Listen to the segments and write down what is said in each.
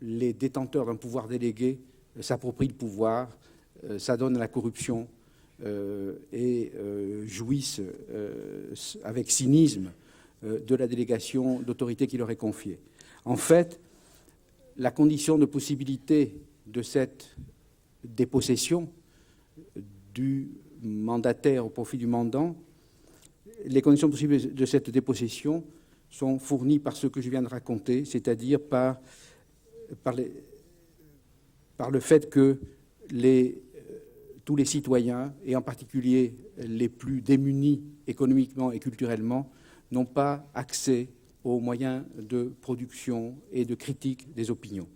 les détenteurs d'un pouvoir délégué s'approprient le pouvoir, s'adonnent à la corruption et jouissent avec cynisme de la délégation d'autorité qui leur est confiée. En fait, la condition de possibilité de cette dépossession du mandataire au profit du mandant, les conditions possibles de cette dépossession sont fournies par ce que je viens de raconter, c'est-à-dire par le fait que tous les citoyens, et en particulier les plus démunis économiquement et culturellement, n'ont pas accès aux moyens de production et de critique des opinions.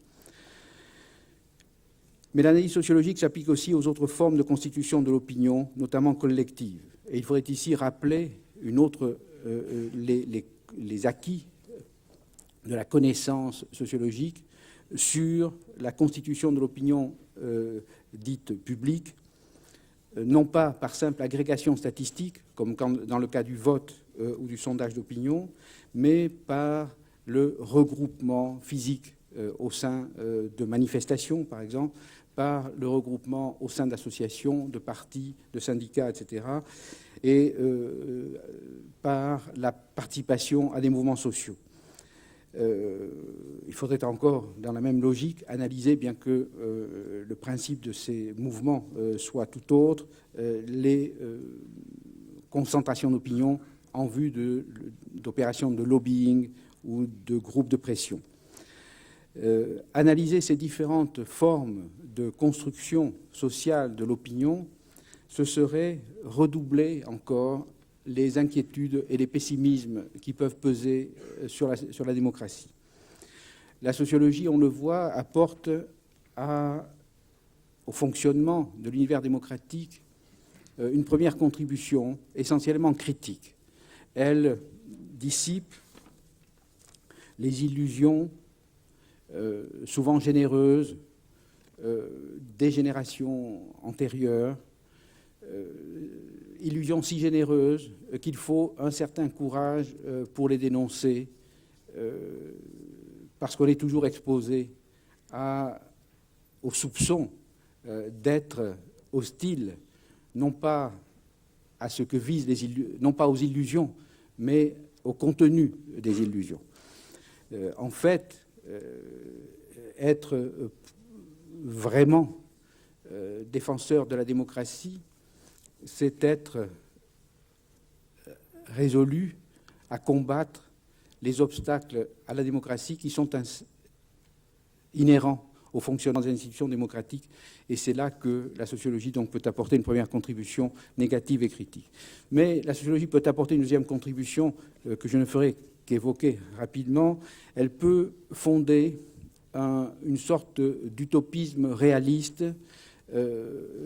Mais l'analyse sociologique s'applique aussi aux autres formes de constitution de l'opinion, notamment collective. Et il faudrait ici rappeler les acquis de la connaissance sociologique sur la constitution de l'opinion dite publique, non pas par simple agrégation statistique, comme dans le cas du vote ou du sondage d'opinion, mais par le regroupement physique au sein de manifestations, par exemple, par le regroupement au sein d'associations, de partis, de syndicats, etc., et par la participation à des mouvements sociaux. Il faudrait encore, dans la même logique, analyser, bien que le principe de ces mouvements soit tout autre, les concentrations d'opinion en vue d'opérations de lobbying ou de groupes de pression. Analyser ces différentes formes de construction sociale de l'opinion, ce serait redoubler encore les inquiétudes et les pessimismes qui peuvent peser sur la démocratie. La sociologie, on le voit, apporte au fonctionnement de l'univers démocratique une première contribution essentiellement critique. Elle dissipe les illusions souvent généreuses des générations antérieures, illusions si généreuses qu'il faut un certain courage pour les dénoncer, parce qu'on est toujours exposé au soupçon d'être hostile, non pas à ce que visent non pas aux illusions, mais au contenu des illusions. En fait, être vraiment défenseur de la démocratie, c'est être résolu à combattre les obstacles à la démocratie qui sont inhérents au fonctionnement des institutions démocratiques. Et c'est là que la sociologie donc, peut apporter une première contribution négative et critique. Mais la sociologie peut apporter une deuxième contribution que je ne ferai qu'évoquer rapidement. Elle peut fonder une sorte d'utopisme réaliste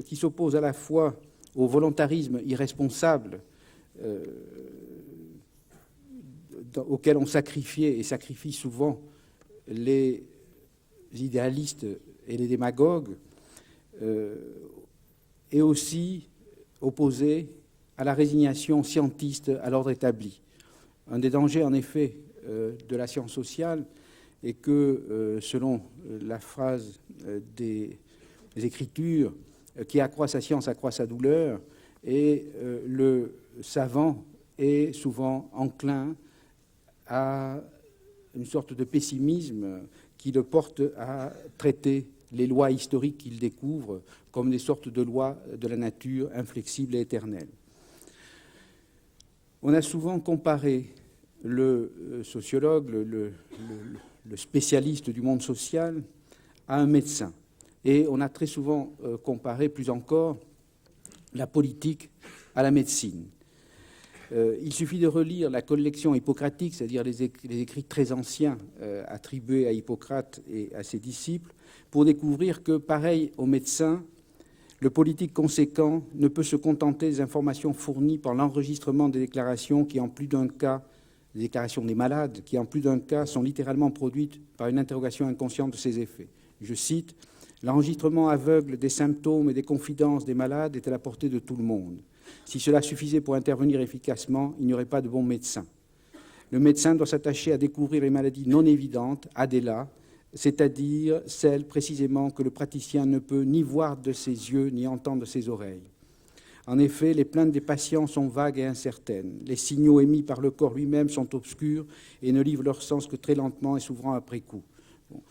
qui s'oppose à la fois au volontarisme irresponsable auquel on sacrifiait et sacrifie souvent les idéalistes et les démagogues, et aussi opposé à la résignation scientiste à l'ordre établi. Un des dangers, en effet, de la science sociale est que, selon la phrase des Écritures, qui accroît sa science accroît sa douleur, et le savant est souvent enclin à une sorte de pessimisme qui le porte à traiter les lois historiques qu'il découvre comme des sortes de lois de la nature inflexibles et éternelles. On a souvent comparé le sociologue, le spécialiste du monde social, à un médecin. Et on a très souvent comparé, plus encore, la politique à la médecine. Il suffit de relire la collection hippocratique, c'est-à-dire les écrits très anciens attribués à Hippocrate et à ses disciples, pour découvrir que, pareil aux médecins, le politique conséquent ne peut se contenter des informations fournies par l'enregistrement des déclarations qui, en plus d'un cas, les déclarations des malades, qui, en plus d'un cas, sont littéralement produites par une interrogation inconsciente de ses effets. Je cite, « L'enregistrement aveugle des symptômes et des confidences des malades est à la portée de tout le monde. Si cela suffisait pour intervenir efficacement, il n'y aurait pas de bons médecins. Le médecin doit s'attacher à découvrir les maladies non évidentes, ADELA, c'est-à-dire celle précisément que le praticien ne peut ni voir de ses yeux ni entendre de ses oreilles. En effet, les plaintes des patients sont vagues et incertaines. Les signaux émis par le corps lui-même sont obscurs et ne livrent leur sens que très lentement et souvent après coup. Bon.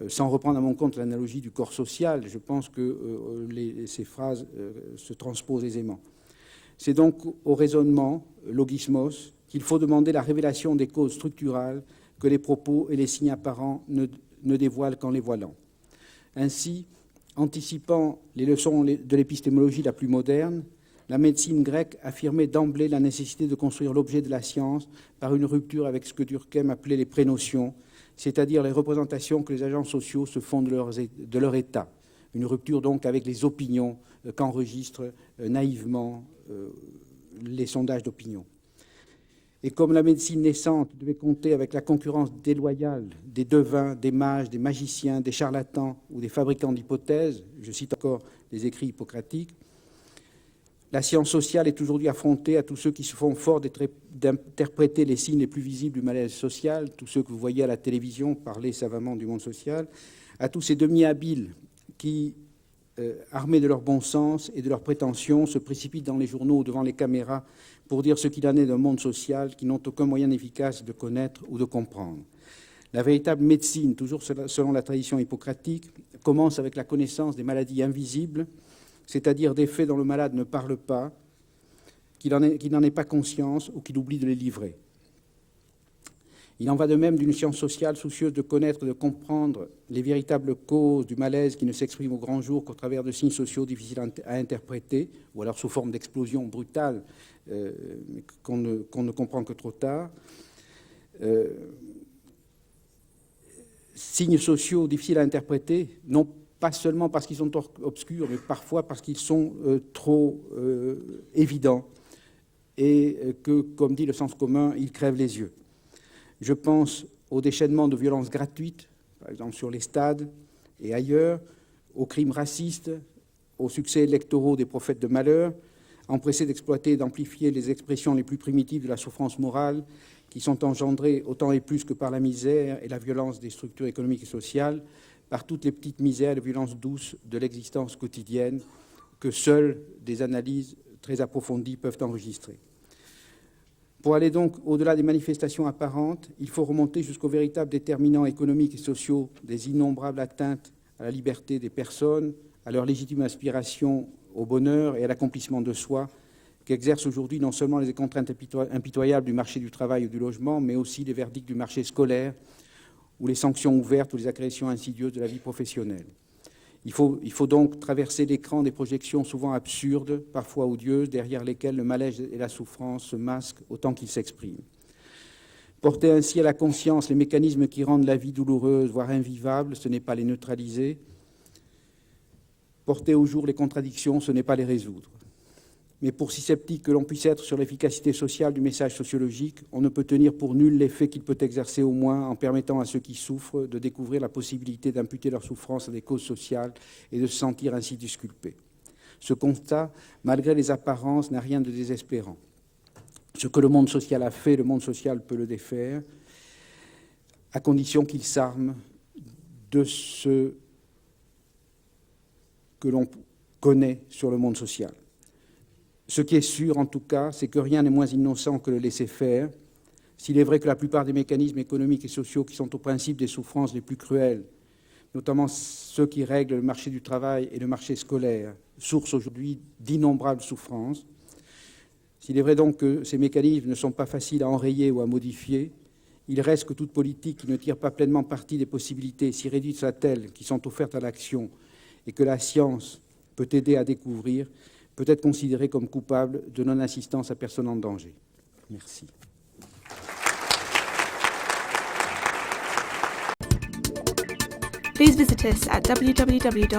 Sans reprendre à mon compte l'analogie du corps social, je pense que ces phrases se transposent aisément. C'est donc au raisonnement, logismos, qu'il faut demander la révélation des causes structurales que les propos et les signes apparents ne dévoilent qu'en les voilant. Ainsi, anticipant les leçons de l'épistémologie la plus moderne, la médecine grecque affirmait d'emblée la nécessité de construire l'objet de la science par une rupture avec ce que Durkheim appelait les prénotions, c'est-à-dire les représentations que les agents sociaux se font de leur état. Une rupture donc avec les opinions qu'enregistrent naïvement les sondages d'opinion. Et comme la médecine naissante devait compter avec la concurrence déloyale des devins, des mages, des magiciens, des charlatans ou des fabricants d'hypothèses, je cite encore les écrits hippocratiques, la science sociale est aujourd'hui affrontée à tous ceux qui se font fort d'interpréter les signes les plus visibles du malaise social, tous ceux que vous voyez à la télévision parler savamment du monde social, à tous ces demi-habiles qui, armés de leur bon sens et de leurs prétentions, se précipitent dans les journaux ou devant les caméras pour dire ce qu'il en est d'un monde social qu'ils n'ont aucun moyen efficace de connaître ou de comprendre. La véritable médecine, toujours selon la tradition hippocratique, commence avec la connaissance des maladies invisibles, c'est-à-dire des faits dont le malade ne parle pas, qu'il n'en ait pas conscience ou qu'il oublie de les livrer. Il en va de même d'une science sociale soucieuse de connaître et de comprendre les véritables causes du malaise qui ne s'exprime au grand jour qu'au travers de signes sociaux difficiles à interpréter, ou alors sous forme d'explosions brutales qu'on ne comprend que trop tard. Signes sociaux difficiles à interpréter, non pas seulement parce qu'ils sont obscurs, mais parfois parce qu'ils sont trop évidents et que, comme dit le sens commun, ils crèvent les yeux. Je pense au déchaînement de violences gratuites, par exemple sur les stades et ailleurs, aux crimes racistes, aux succès électoraux des prophètes de malheur, empressés d'exploiter et d'amplifier les expressions les plus primitives de la souffrance morale qui sont engendrées autant et plus que par la misère et la violence des structures économiques et sociales, par toutes les petites misères et violences douces de l'existence quotidienne que seules des analyses très approfondies peuvent enregistrer. Pour aller donc au-delà des manifestations apparentes, il faut remonter jusqu'aux véritables déterminants économiques et sociaux des innombrables atteintes à la liberté des personnes, à leur légitime aspiration au bonheur et à l'accomplissement de soi, qu'exercent aujourd'hui non seulement les contraintes impitoyables du marché du travail ou du logement, mais aussi les verdicts du marché scolaire, ou les sanctions ouvertes ou les agressions insidieuses de la vie professionnelle. Il faut donc traverser l'écran des projections souvent absurdes, parfois odieuses, derrière lesquelles le malaise et la souffrance se masquent autant qu'ils s'expriment. Porter ainsi à la conscience les mécanismes qui rendent la vie douloureuse, voire invivable, ce n'est pas les neutraliser. Porter au jour les contradictions, ce n'est pas les résoudre. Mais pour si sceptique que l'on puisse être sur l'efficacité sociale du message sociologique, on ne peut tenir pour nul l'effet qu'il peut exercer au moins en permettant à ceux qui souffrent de découvrir la possibilité d'imputer leur souffrance à des causes sociales et de se sentir ainsi disculpés. Ce constat, malgré les apparences, n'a rien de désespérant. Ce que le monde social a fait, le monde social peut le défaire, à condition qu'il s'arme de ce que l'on connaît sur le monde social. Ce qui est sûr, en tout cas, c'est que rien n'est moins innocent que le laisser-faire. S'il est vrai que la plupart des mécanismes économiques et sociaux qui sont au principe des souffrances les plus cruelles, notamment ceux qui règlent le marché du travail et le marché scolaire, source aujourd'hui d'innombrables souffrances, s'il est vrai donc que ces mécanismes ne sont pas faciles à enrayer ou à modifier, il reste que toute politique qui ne tire pas pleinement parti des possibilités si réduites soient-elles qui sont offertes à l'action et que la science peut aider à découvrir, peut être considéré comme coupable de non-assistance à personne en danger. Merci. Please visit us at www.agc.edu.